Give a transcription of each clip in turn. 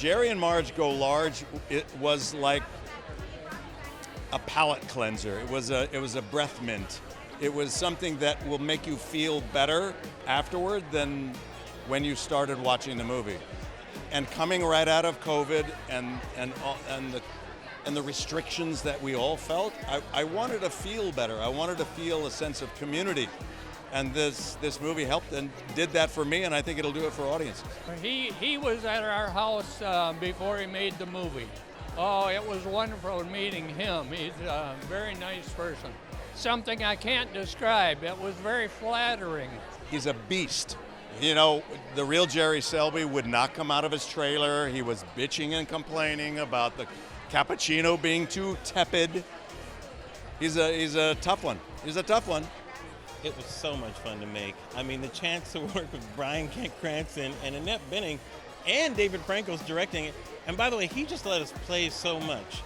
Jerry and Marge Go Large, it was like a palate cleanser. It was a breath mint. It was something that will make you feel better afterward than when you started watching the movie. And coming right out of COVID and the restrictions that we all felt, I wanted to feel better. I wanted to feel a sense of community. And this movie helped and did that for me, and I think it'll do it for audiences. He was at our house before he made the movie. Oh, it was wonderful meeting him. He's a very nice person. Something I can't describe. It was very flattering. He's a beast. You know, the real Jerry Selbee would not come out of his trailer. He was bitching and complaining about the cappuccino being too tepid. He's a tough one. He's a tough one. It was so much fun to make. I mean, the chance to work with Bryan Cranston and Annette Bening, and David Frankel's directing it. And by the way, he just let us play so much.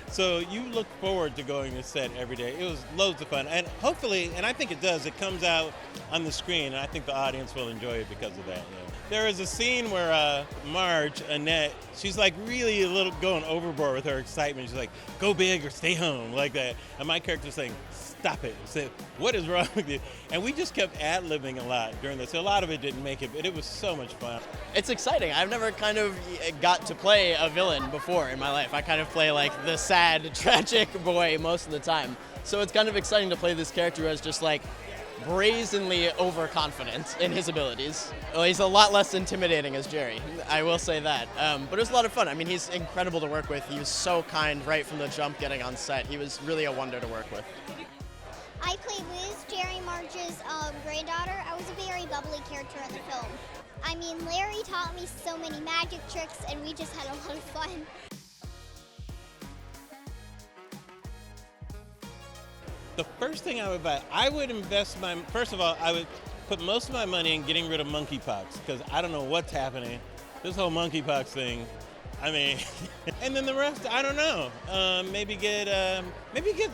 So you look forward to going to set every day. It was loads of fun. And hopefully, and I think it does, it comes out on the screen, and I think the audience will enjoy it because of that. Yeah. There is a scene where Marge, Annette, she's like really a little going overboard with her excitement. She's like, go big or stay home, like that. And my character's saying, stop it. Said, what is wrong with you? And we just kept ad-libbing a lot during this. So a lot of it didn't make it, but it was so much fun. It's exciting. I've never kind of got to play a villain before in my life. I kind of play like the sad, tragic boy most of the time. So it's kind of exciting to play this character who is just like brazenly overconfident in his abilities. Well, he's a lot less intimidating as Jerry, I will say that. But it was a lot of fun. I mean, he's incredible to work with. He was so kind right from the jump getting on set. He was really a wonder to work with. I played Liz, Jerry Marge's granddaughter. I was a very bubbly character in the film. I mean, Larry taught me so many magic tricks, and we just had a lot of fun. The first thing I would buy, I would invest first of all, I would put most of my money in getting rid of monkeypox, because I don't know what's happening. This whole monkeypox thing, I mean, and then the rest, I don't know. Maybe get,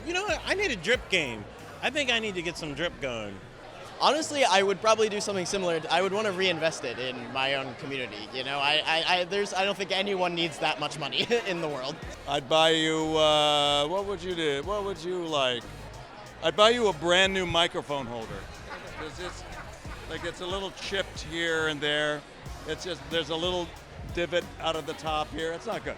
you know what, I need a drip game. I think I need to get some drip going. Honestly, I would probably do something similar. I would want to reinvest it in my own community. You know, I don't think anyone needs that much money in the world. I'd buy you, what would you do? What would you like? I'd buy you a brand new microphone holder. It's a little chipped here and there. It's just, there's a little divot out of the top here. It's not good.